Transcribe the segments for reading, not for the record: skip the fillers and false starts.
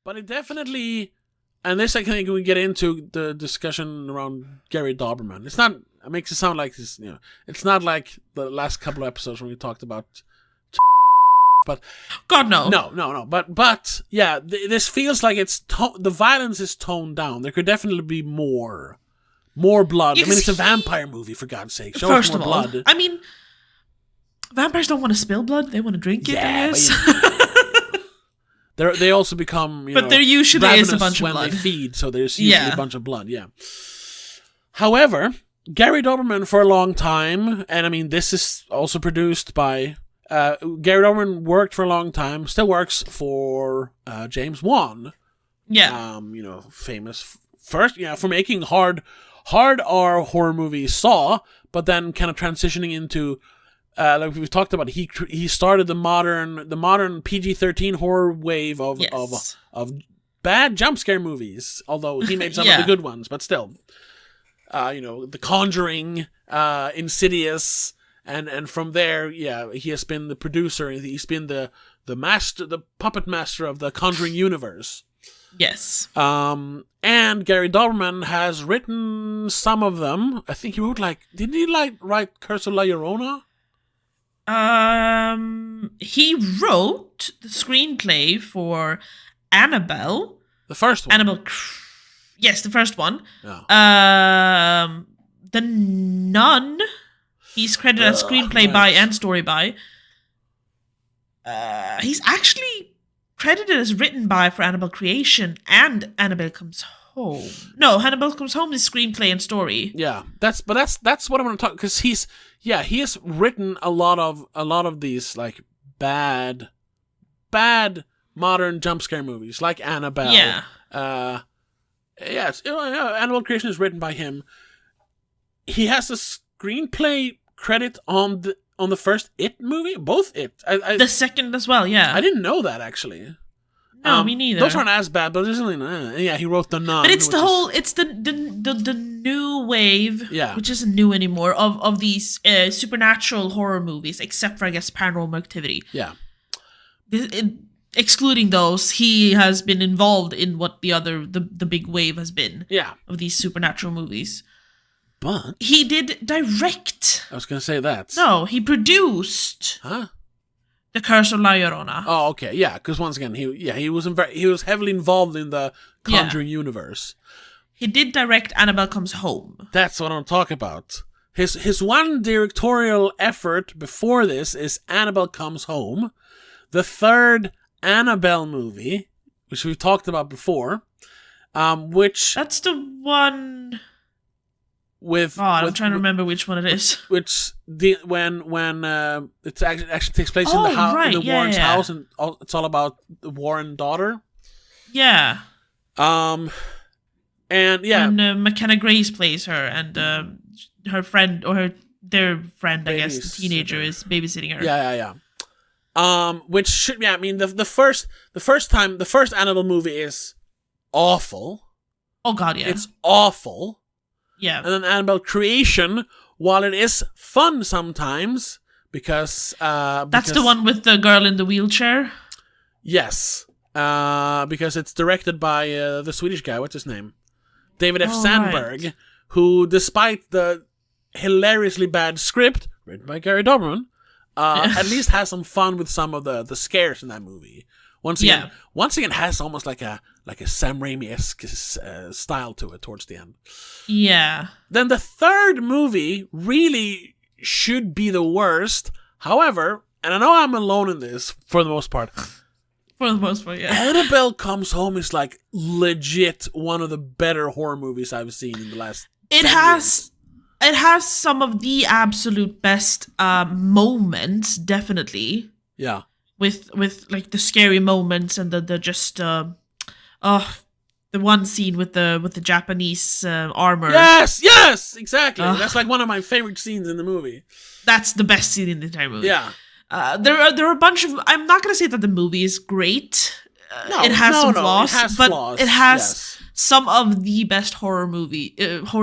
But it definitely, and this I think we get into the discussion around Gary Dauberman. It's not. It makes it sound like this. It's not like the last couple of episodes when we talked about. But God no. No. But yeah, this feels like the violence is toned down. There could definitely be more blood. I mean, it's a vampire movie, for God's sake. Show us more blood. I mean, vampires don't want to spill blood; they want to drink it. I guess. They also become, but there usually is a bunch of when blood they feed, so there's usually a bunch of blood. Yeah. However, Gary Dauberman for a long time, and I mean, this is also produced by. Gary Dauberman worked for a long time, still works for James Wan. Yeah. Famous first, for making hard R horror movies Saw, but then kind of transitioning into like we've talked about, he started the modern PG-13 horror wave of bad jump scare movies. Although he made some of the good ones, but still, The Conjuring, Insidious. And from there, he has been the producer. He's been the puppet master of the Conjuring universe. Yes. And Gary Dauberman has written some of them. I think he wrote didn't he write Curse of La Llorona? He wrote the screenplay for Annabelle. The first one. Yes, the first one. Yeah. The Nun. He's credited as screenplay by and story by. He's actually credited as written by for Annabelle Creation and Annabelle Comes Home. No, Annabelle Comes Home is screenplay and story. Yeah, that's what I'm going to talk, because he has written a lot of these like bad modern jump scare movies like Annabelle. Yeah. Annabelle Creation is written by him. He has a screenplay credit on the first It movie, both It. The second as well, yeah. I didn't know that actually. No, me neither. Those aren't as bad, but he wrote The Nun. But it's the new wave, which isn't new anymore, of these supernatural horror movies, except for I guess Paranormal Activity. Yeah. Excluding those, he has been involved in what the big wave has been. Yeah. Of these supernatural movies. But he did direct. I was going to say that. No, he produced. Huh? The Curse of La Llorona. Oh, okay, yeah. Because once again, he was heavily involved in the Conjuring universe. He did direct Annabelle Comes Home. That's what I'm talking about. His one directorial effort before this is Annabelle Comes Home, the third Annabelle movie, which we've talked about before. Which that's the one. I'm trying to remember which one it is. When it actually takes place in the Warren's house, and it's all about the Warren daughter. Yeah. And McKenna Grace plays her, and her friend or their friend, I guess, the teenager is babysitting her. Yeah. Which should I mean the first Annabelle movie is awful. Oh God, yeah. It's awful. Yeah. And then Annabelle Creation, while it is fun sometimes, because that's the one with the girl in the wheelchair? Yes. Because it's directed by the Swedish guy, what's his name? David F. Sandberg, right. Who, despite the hilariously bad script, written by Gary Dauberman, at least has some fun with some of the scares in that movie. Once again, has almost like a Sam Raimi-esque style to it towards the end. Yeah. Then the third movie really should be the worst. However, and I know I'm alone in this for the most part. For the most part, yeah. Annabelle Comes Home is like legit one of the better horror movies I've seen in the last 10 years. It has some of the absolute best moments, definitely. Yeah. With like the scary moments and the just the one scene with the Japanese armor. Yes, exactly. That's like one of my favorite scenes in the movie. That's the best scene in the entire movie. Yeah. There are a bunch of. I'm not gonna say that the movie is great. It has some flaws, it has some of the best horror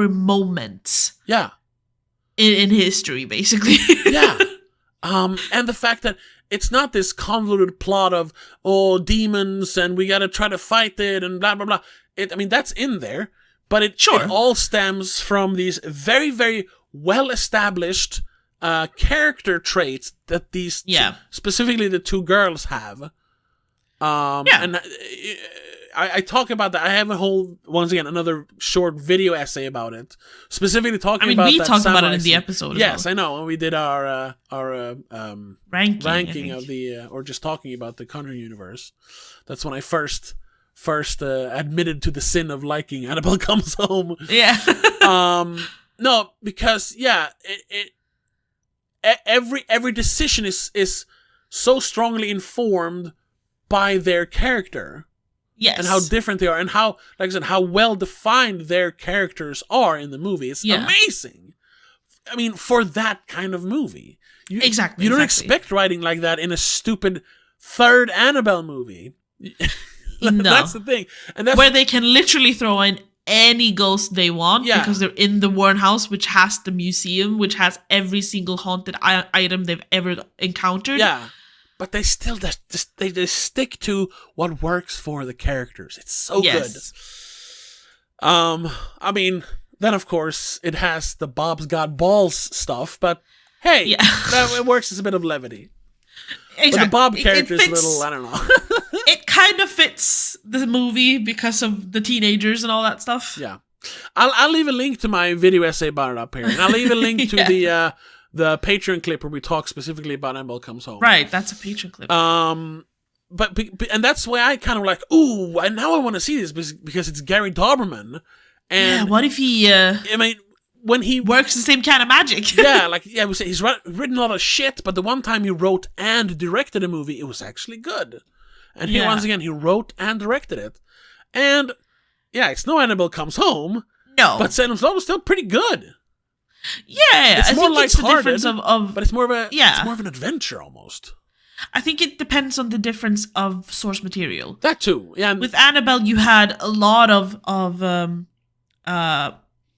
moments. Yeah. In history, basically. Yeah. And the fact that it's not this convoluted plot of, demons and we gotta try to fight it and blah, blah, blah. That's in there, but it all stems from these very, very well-established character traits that these specifically the two girls have. And I talk about that. I have another short video essay about it, specifically talking about. We talked about it in the episode. Yes, I know. We did our ranking of the, or just talking about the Conjuring universe. That's when I first admitted to the sin of liking Annabelle Comes Home. Yeah. No, because every decision is so strongly informed by their character. Yes. And how different they are, and how, like I said, how well defined their characters are in the movie. It's amazing. For that kind of movie. Exactly. You don't expect writing like that in a stupid third Annabelle movie. No. That's the thing. And that's where they can literally throw in any ghost they want because they're in the Warren house, which has the museum, which has every single haunted item they've ever encountered. Yeah. But they still they stick to what works for the characters. It's so good. Then of course it has the Bob's Got Balls stuff, but hey, it works as a bit of levity. Exactly. But the Bob character is a little, I don't know. It kind of fits the movie because of the teenagers and all that stuff. Yeah. I'll leave a link to my video essay about it up here. And I'll leave a link to the Patreon clip where we talk specifically about Annabelle Comes Home. Right, that's a Patreon clip. But and that's why I kind of like, now I want to see this because it's Gary Dauberman. And what if he? When he works the same kind of magic. we say he's written a lot of shit, but the one time he wrote and directed a movie, it was actually good. And once again, he wrote and directed it, and it's no Annabelle Comes Home. No, but Salem's Lot was still pretty good. Yeah, it's more like the difference of but it's more of a it's more of an adventure almost. I think it depends on the difference of source material. That too, yeah. With Annabelle, you had a lot of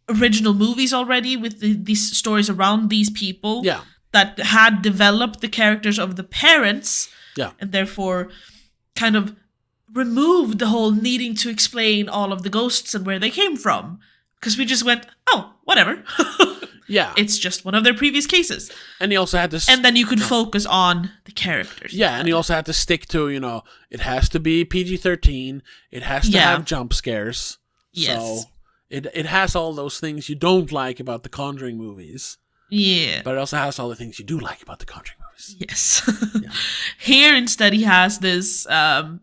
original movies already with these stories around these people. Yeah. That had developed the characters of the parents. Yeah. And therefore, kind of removed the whole needing to explain all of the ghosts and where they came from. Because we just went, whatever. Yeah. It's just one of their previous cases. And he also had this... And then you could focus on the characters. Yeah, and he also had to stick to, it has to be PG-13. It has to have jump scares. Yes. So it has all those things you don't like about the Conjuring movies. Yeah. But it also has all the things you do like about the Conjuring movies. Yes. Here, instead, he has this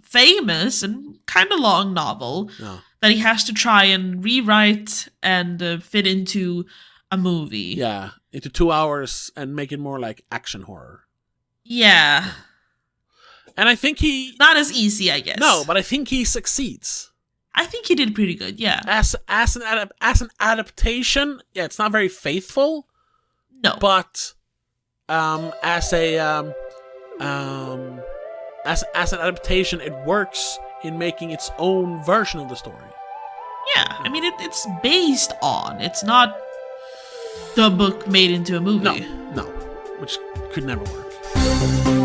famous and kind of long novel that he has to try and rewrite and fit into a movie. Yeah, into 2 hours and make it more like action horror. Yeah. And I think he... Not as easy, I guess. No, but I think he succeeds. I think he did pretty good, yeah. As an adaptation, it's not very faithful. No. But as an adaptation, it works in making its own version of the story. Yeah, it's based on. It's not the book made into a movie. No, which could never work.